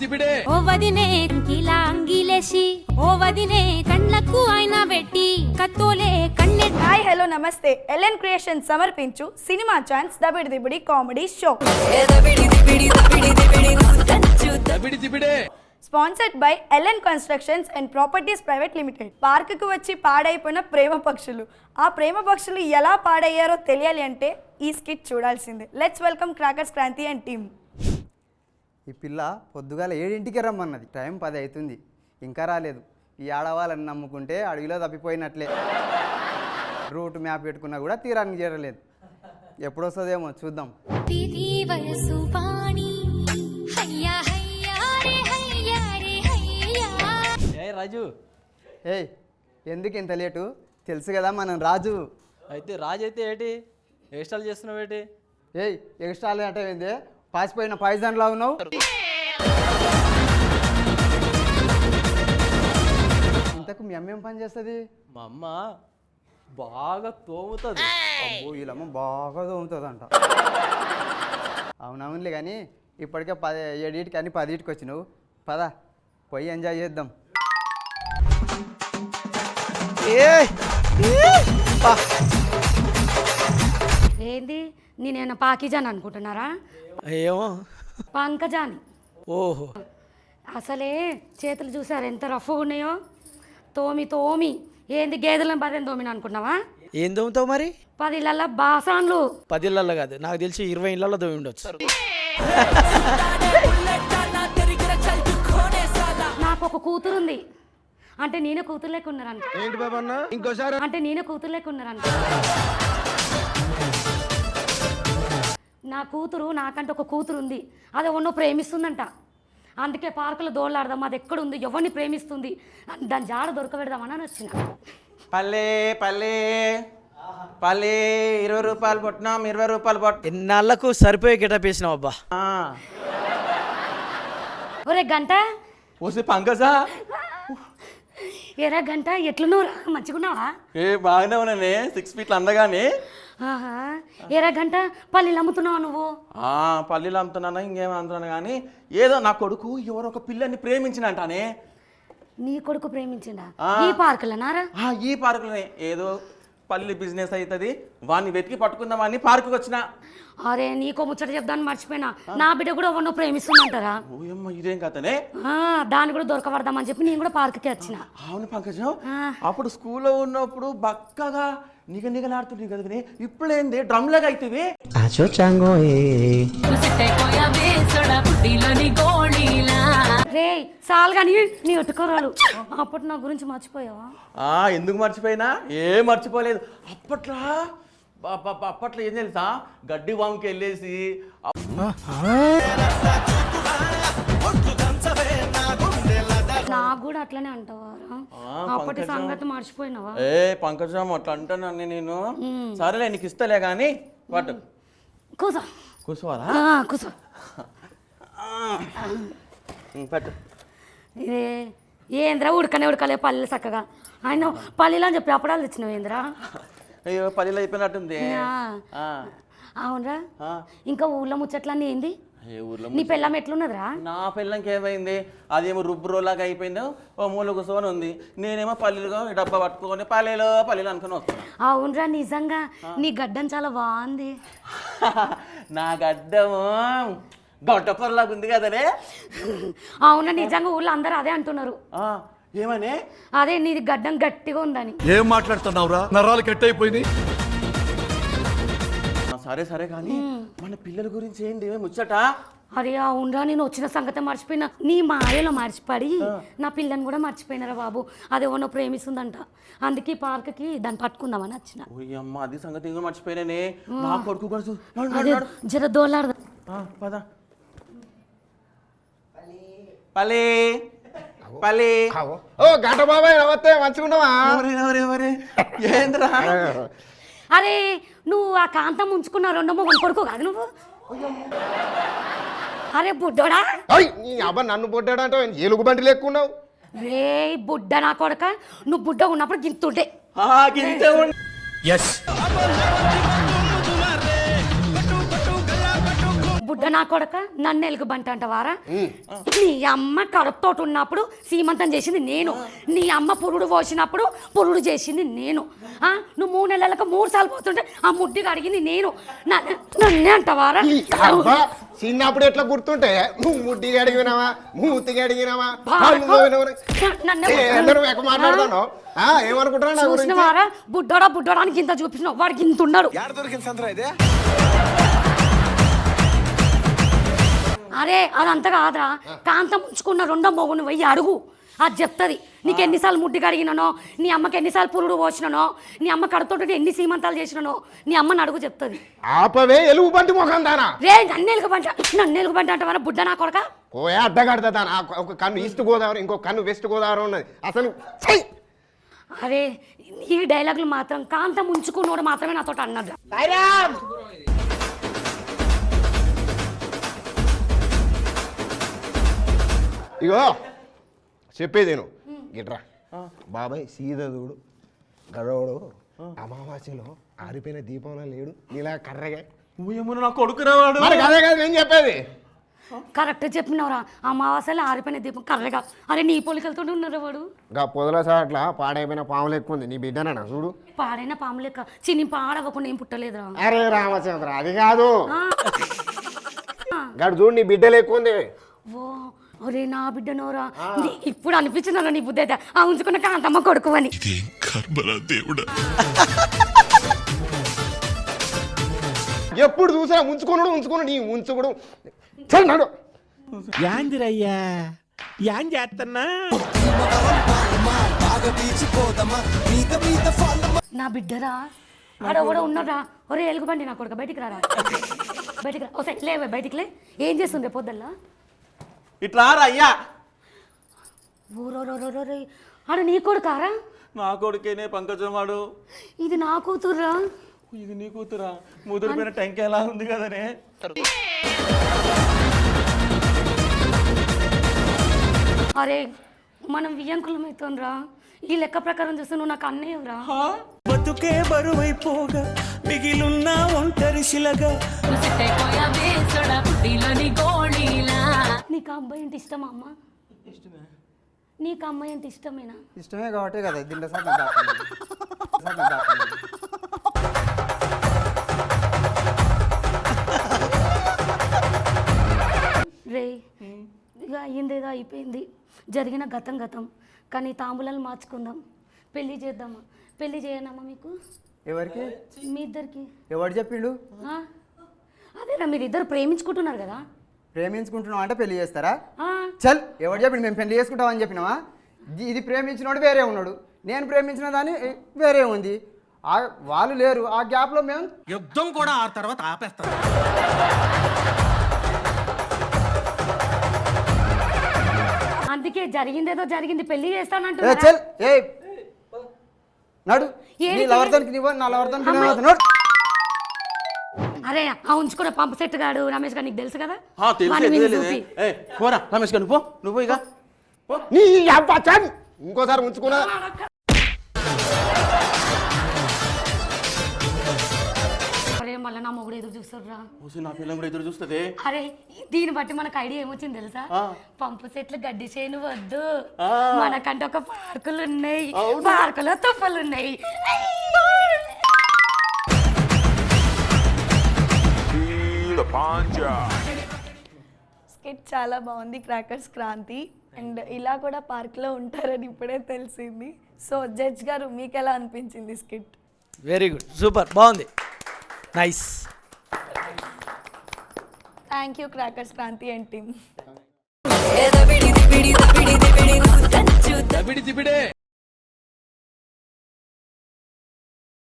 తిబిడే ఓ వదినే కిలా అంగిలేసి ఓ వదినే కళ్ళకు అయినా పెట్టి కత్తోలే కన్నె. హాయ్ హలో నమస్తే. ఎల్ఎన్ క్రియేషన్ సమర్పించు cinema chance Dabidi Dibidi comedy show. Dabidi Dibidi sponsored by LN constructions and properties private limited. పార్కుకు వచ్చి పాడైపోయిన ప్రేమ పక్షులు. ఆ ప్రేమ పక్షులు ఎలా పాడయ్యారో తెలియాలి అంటే ఈ స్కిట్ చూడాల్సిందే. Let's welcome crackers Kranthi and team. ఈ పిల్ల పొద్దుగాల 7ంటికి రమ్మన్నది. టైం 10 అవుతుంది, ఇంకా రాలేదు. ఈ ఆడవాళ్ళని నమ్ముకుంటే అడవిలో తప్పిపోయినట్లే. రూట్ మ్యాప్ పెట్టుకున్నా కూడా తీరానికి చేరలేదు. ఎప్పుడు వస్తుందేమో చూద్దాం. రాజు, ఏయ్ ఎందుకు ఇంత లేటు? తెలుసు కదా మనం రాజు. అయితే రాజు అయితే ఏంటి ఎక్స్ట్రాలు చేస్తున్నావు ఏంటి? ఏయ్ ఎక్స్ట్రాలు అంటే ఏంది? పాసిపోయిన పాయిజన్లా ఉన్నావు. ఇంతకు మీ అమ్మ ఏం పని చేస్తుంది? మా అమ్మ బాగా తోముతుంది. అబ్బో వీళ్ళమ్మ బాగా తోముతుందంట. అవునవునులే కానీ ఇప్పటికే 7ంటికి అని 10ంటికి వచ్చినావు. పద పోయి ఎంజాయ్ చేద్దాం. ఏంది నేనేమైనా పాకిజాని అనుకుంటున్నారా? ఏమో పంకజాని. ఓహో, అసలే చేతులు చూసారు ఎంత రఫ్గా ఉన్నాయో. తోమి ఏంది గేదెలను బర్రెని తోమిన అనుకున్నావా? ఏం తోముతావు మరి? 10 ఇళ్ళ బాసాన్లు. 10 ఇళ్ళల్లో కాదు, నాకు తెలిసి 20 ఇళ్ళల్లో తోమి ఉండొచ్చు. నాకు ఒక కూతురుంది అంటే నేనే కూతురు లెక్క ఉన్నారంట. ఏంటి బాబన్న ఇంకోసారి అంటే నేనే కూతురు లెక్క ఉన్నారంట. నా కూతురు నాకంటే ఒక కూతురు ఉంది, అది ఎవరినో ప్రేమిస్తుందంట. అందుకే పార్కులో దోళ్ళాడదాం, అది ఎక్కడుంది, ఎవరిని ప్రేమిస్తుంది, దాని జాడ దొరకబెడదామని వచ్చిన. పల్లె 20 రూపాయలు పొట్టినాం, 20 రూపాయలు పొట్ట. ఎన్నాళ్ళకు సరిపోయే గెటప్ వేసినావు అబ్బా. ఒరే గంట, ఓసి పంకజా, ఏరా గంట ఎట్లున్నావు? మంచిగున్నావా? బాగానే ఉన్నానే, 6 ఫీట్లు అందగానే. ఆహా, ఏరా గంట పల్లీలు అమ్ముతున్నావా నువ్వు? పల్లీలు అమ్ముతున్నాను, ఇంకేం అమ్ముతున్నాను కానీ ఏదో నా కొడుకు ఎవరో ఒక పిల్లని ప్రేమించినంటానే. నీ కొడుకు ప్రేమించిండా? ఈ పార్కులనారా? ఈ పార్కులోనే ఏదో పల్లి బిజినెస్ అవుతుంది, వాడిని వెతికి పట్టుకుందామని పార్కుకి వచ్చిన. అరే నీకో ముచ్చట చెప్దాన్ని మర్చిపోయినా, నా బిడ్డ కూడా ఎవరినో ప్రేమిస్తుందంటారా? ఓయమ్మ ఇదేం కథనే. దాన్ని కూడా దొరకబడదామని చెప్పి నేను కూడా పార్కుకి వచ్చిన. అవును పంకజం, అప్పుడు స్కూల్లో ఉన్నప్పుడు బక్కగా నిగనిగలాడుతుంది కదనే, ఇప్పుడు ఏంది డ్రమ్ లాగా అవుతుంది. రే సాల్ కానీ నీ ఒట్టుకోరాలు. అప్పుడు నా గురించి మర్చిపోయావా? ఎందుకు మర్చిపోయినా? ఏం మర్చిపోలేదు. అప్పట్లో ఏం తెలుసా, గడ్డి వాముకి వెళ్ళేసి నాకు కూడా అట్లనే అంటావారా? అప్పటి సంగతి మర్చిపోయినావా? పంకజం అట్లా అంటాను నేను. సరేలే నీకు ఇస్తలే కానీ పట్టు. కూసో కూర్చోవాలా? కూసో. పట్టు. ఏంద్రా ఉడకలే పల్లెలు చక్కగా. ఆయన పల్లెలు అని చెప్పి అప్పడాలు తెచ్చినావు ఏంద్రా? అయ్యో 10 అయిపోయినట్టుంది. అవునరా, ఇంకా ఊళ్ళో ముచ్చట్లన్నీ ఏంది? ఊర్లో నీ పెళ్ళం ఎట్లున్నదిరా? నా పెళ్ళంకి ఏమైంది? అదేమో రుబ్బురోలాగా అయిపోయిందో, ఓ మూల కూర్చొని ఉంది. నేనేమో పల్లెలుగా డబ్బా పట్టుకొని పల్లెలు అనుకుని వస్తాను. అవునరా, నిజంగా నీ గడ్డం చాలా బాగుంది. నా గడ్డము గొట్టపొరలాగా ఉంది కదనే. అవునా, నిజంగా ఊళ్ళో అందరూ అదే అంటున్నారు. ఏమని? అదే నీది గడ్డం గట్టిగా ఉందని. ఏం మాట్లాడుతున్నావురా? నరాలు కట్ అయిపోయింది. సరే కానీ మన పిల్లల గురించి ఏంటి ముచ్చట? అరే అవునరా, నేను వచ్చిన సంగతి మర్చిపోయినా. నీ మాయలో మర్చిపడి నా పిల్లని కూడా మర్చిపోయినారా బాబు. అదేమో ప్రేమిస్తుందంట, అందుకే పార్క్కి దాన్ని పట్టుకుందామని వచ్చిన. అమ్మ అది సంగతి ఇంకా మర్చిపోయినానే. నా కొడుకు కూడా జర దోలాడదా. పద. పల్లె ఓ గంట బాబాయ్ నమస్తే, మంచిగున్నావా? ఏంద్రా? అరే నువ్వు ఆ కాంతం ఉంచుకున్న 2 మొగలు కొడుకు కాదు నువ్వు? అరే బుడ్డోడా, నీ అబ్బా నన్ను బుడ్డాడంటే ఎలుగు బండి లెక్కున్నావు. రే బుడ్డ నా కొడక, నువ్వు బుడ్డ ఉన్నప్పుడు గింతుండే. బుడ్డ నా కొడక నన్ను ఎలుగుబంట అంటవారా? నీ అమ్మ కడుపుతోటి ఉన్నప్పుడు సీమంతం చేసింది నేను, నీ అమ్మ పురుడు పోసినప్పుడు పురుడు చేసింది నేను. నువ్వు 3 నెలలకు 3 సార్లు పోతుంటే ఆ ముడ్డిగా అడిగింది నేను. నన్నే అంటవారా? చిన్నప్పుడు ఎట్లా గుర్తుంటే నువ్వు ముడ్డిగా అడిగినావా, మూతిగా అడిగినావా, మాట్లాడుతాను ఏమనుకుంటున్నా చూసినవారా? బుడ్డోడా అని ఇంత చూపించినావు, వాడికి ఇంత ఉన్నాడు. అరే అదంతా కాదురా, కాంతం ఉంచుకున్న 2వ మొగుని పోయి అడుగు, అది చెప్తుంది నీకు ఎన్నిసార్లు ముడ్డి కడిగినానో, నీ అమ్మకి ఎన్నిసార్లు పురుడు పోసినానో, నీ అమ్మ కడుతోటి ఎన్ని సీమంతాలు చేసినానో నీ అమ్మని అడుగు చెప్తుంది. ఆపవే ఎలుగు బంటి ముఖం దానా రే నన్ను ఎలుగుబంట అంటావా బుడ్డ నా కొడక? ఓ అడ్డగడతా దానా, ఒక కన్ను ఈస్ట్ గోదావరి, ఇంకో కన్ను వెస్ట్ గోదావరి ఉన్నది అసలు. అరే ఈ డైలాగులు మాత్రం కాంతం ఉంచుకున్నోడు మాత్రమే నాతో అన్నది. ఇగో చెప్పేది నేను గిట్రా బాబాయ్ సీదదుడు గడవడు అమావాస్యలో ఆరిపోయిన దీపంలో లేడు నీలా కర్రగా ఏమన్నా నా కొడుకు రావాడు. మరి అదే కదా నేను చెప్పేది. కరెక్ట్ చెప్పినవరా, అమావాస్యలో ఆరిపోయిన దీపం కర్రగా. అరే నీ పోలికలతో ఉన్నారు వాడు. ఇంకా పొదల సాట్ల పాడైపోయిన పాములు ఎక్కువ ఉంది, నీ బిడ్డనా చూడు. పాడైన పాము లెక్క చిన్ని పాడవకుండా ఏం పుట్టలేదురా. అరే రామచంద్ర అది కాదు, గడు చూడు నీ బిడ్డలు ఎక్కువ ఉంది. ఓ ఒరే నా బిడ్డనోరా, ఇప్పుడు అనిపించినారా నీ బుద్ధి అయితే ఆ ఉంచుకున్న కాంతమ్మ కొడుకు అని. ఎప్పుడు చూసినా ఉంచుకున్నాడు నీ ఉంచుకుడు చల్లాడు. యాందిరయ్యా యాం చేస్తున్నా నా బిడ్డరా ఆడ కూడా ఉన్నారా? ఒరే ఎలుగుబండి నా కొడుకు బయటికి రారా, బయటికి రా. ఒకసారి లేవే బయటికి లే. ఏం చేస్తుండే పొద్దుల్లా? ఇట్లా అయ్యా. ఊరోరోరోరే ఆడ నీ కొడుకారా? నా కొడుకేనే పంకజం వాడు. ఇది నా కూతుర్రా. ఇది నీ కూతురా? ముదిరిపోయిన టెంక ఎలా ఉంది కదనే. అరే మనం వియంకులం అవుతుండ్రా. ఈ లెక్క ప్రకారం చూస్తే నువ్వు నాకు అన్నయ్యరా. బతుకే బరువైపోగా మిగిలున్న ఒంటరి శిలగా. నీకు అబ్బాయి అంటే ఇష్టమా అమ్మ? నీకు అమ్మాయి అంటే ఇష్టమేనా? ఇష్టమే కాబట్టి కదా దీంట్లో సార్ రే ఇక అయ్యిందేదో అయిపోయింది, జరిగిన గతం. కానీ తాంబూలాలు మార్చుకుందాం, పెళ్ళి చేద్దామా? పెళ్ళి చేయనమ్మా మీకు? ఎవరికి? మీ ఇద్దరికి. ఎవరు చెప్పిండు? అదేరా మీరిద్దరు ప్రేమించుకుంటున్నారు కదా. ప్రేమించుకుంటున్నాం అంటే పెళ్లి చేస్తారా? ఆ, చల్ ఎవరు చెప్పిండు మేము పెళ్లి చేసుకుంటాం అని చెప్పినావా? ఇది ప్రేమించినోడు వేరే ఉన్నాడు, నేను ప్రేమించిన దాన్ని వేరే ఉంది. వాళ్ళు లేరు, ఆ గ్యాప్లో మేము యుద్ధం కూడా ఆ తర్వాత ఆపేస్తాం. అందుకే జరిగిందేదో జరిగింది, పెళ్లి ఏ చేస్తానంటున్నా. చల్ ఏ నడు, ఏడికి నీ లవర్తోనికి నువ్వు నా లవర్తోనికి నడు. అరే ఆ ఉంచుకున్న పంపు సెట్ గాడు రమేష్ గారు నీకు తెలుసు కదా. తెలుసు వాడిని వీడిని చూపి. పోరా రమేష్ గారు నువ్వు ఇక నీ అబ్బా చల్ ఇంకోసారి ఉంచుకున్నా. అరే మళ్ళీ నా మొగుడు ఎదురు చూస్తారా? నా పిల్లలు కూడా ఎదురు చూస్తుంది. అరే దీన్ని బట్టి మనకు ఐడియా ఏమొచ్చింది తెలుసా? పంపు సెట్లు గడ్డి చేను వద్దు, మనకంటే ఒక పార్కులు ఉన్నాయి, పార్కులో తుప్పలు ఉన్నాయి. స్కిట్ చాలా బాగుంది, క్రాకర్స్ క్రాంతి. అండ్ ఇలా కూడా పార్క్లో ఉంటారని ఇప్పుడే తెలిసింది. సో జడ్జ్ గారు మీకు ఎలా అనిపించింది స్కిట్? వెరీ గుడ్, సూపర్, బాగుంది, nice. Thank you crackers Kranthi and team.